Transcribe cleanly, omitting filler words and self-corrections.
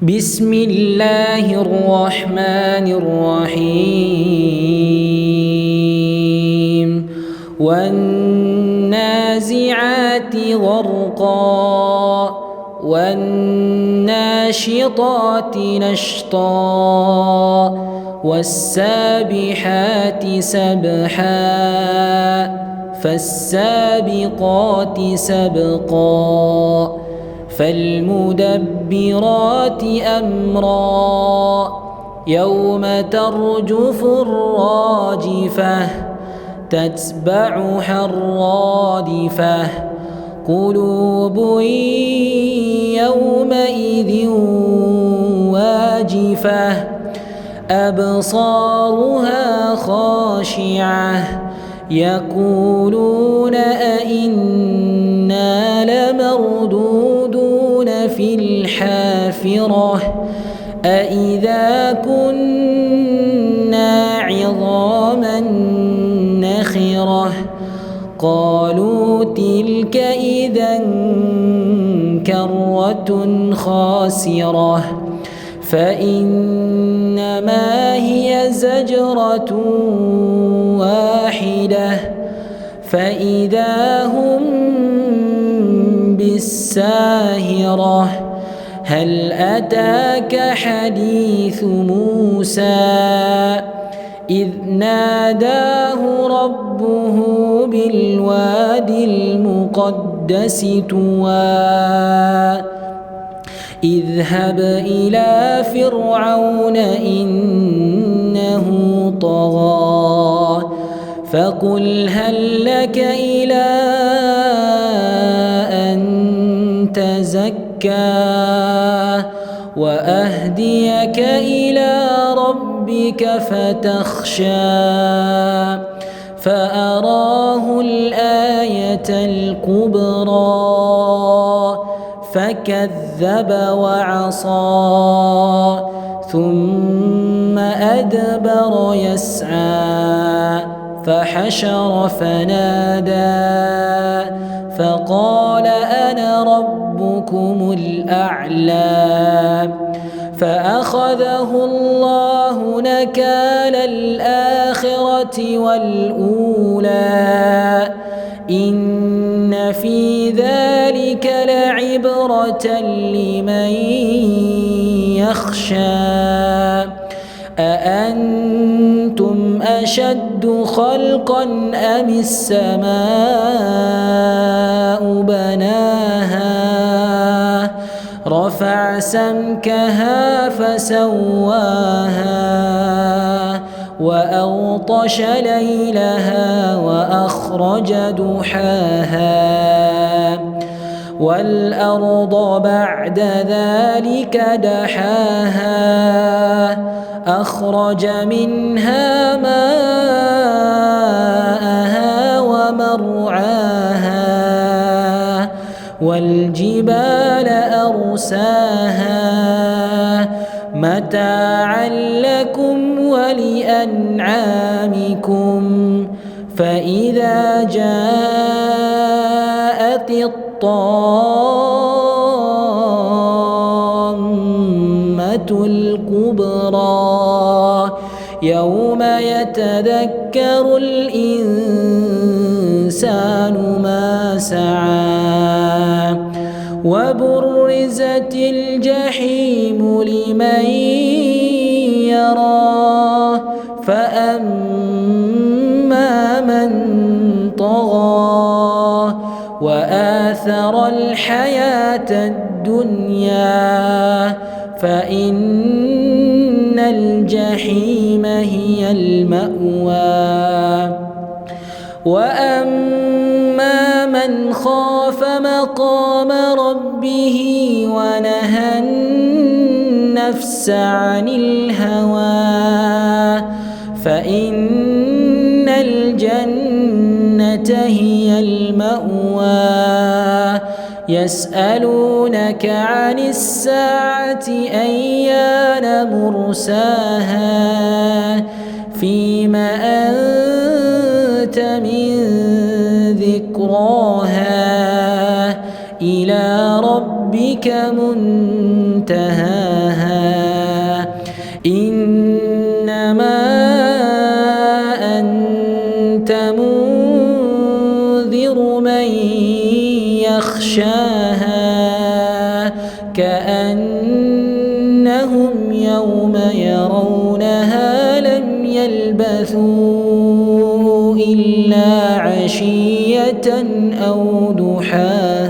بسم الله الرحمن الرحيم والنازعات غرقا والناشطات نشطا والسابحات سبحا فالسابقات سبقا فالمدبرات أمرا يوم ترجف الراجفة تتبعها الرادفة قلوب يومئذ واجفة أبصارها خاشعة يقولون أئنا لمردودون في الحافرة أئذا كنا عظاما نخرة قالوا تلك إذا كرة خاسرة فإنما هي زجرة واحدة فإذا هم بالساهرة هل أتاك حديث موسى إذ ناداه ربه بالوادي المقدس طوى اذهب إلى فرعون إنه طغى فقل هل لك إلى أن تزكى وأهديك إلى ربك فتخشى فأراه الآية الكبرى فكذب وعصى ثم أدبر يسعى فحشر فنادى فقال أنا ربكم الأعلى فأخذه الله نكال الآخرة والأولى إن في ذلك لعبرة لمن يخشى أأنتم أشد خلقا أم السماء بناها رفع سمكها فسواها وأغطش ليلها وأخرج ضحاها والأرض بعد ذلك دحاها أخرج منها ماءها ومرعاها والجبال أرساها متاعا لكم ولأنعامكم فإذا جاءت الطامة الكبرى يوم يتذكر الإنسان ما سعى وبرزت الجحيم لمن يرى فأما من طغى وآثر الحياة الدنيا فإن الجحيم هي المأوى وأما من خاف مقام ربه ونهى النفس عن الهوى فإن الجنة هي المأوى يسألونك عن الساعة أيان مرساها فيما أنت من ذكراها إلى ربك منتهاها منذر من يخشاها كأنهم يوم يرونها لم يلبثوا إلا عشية أو ضحاها.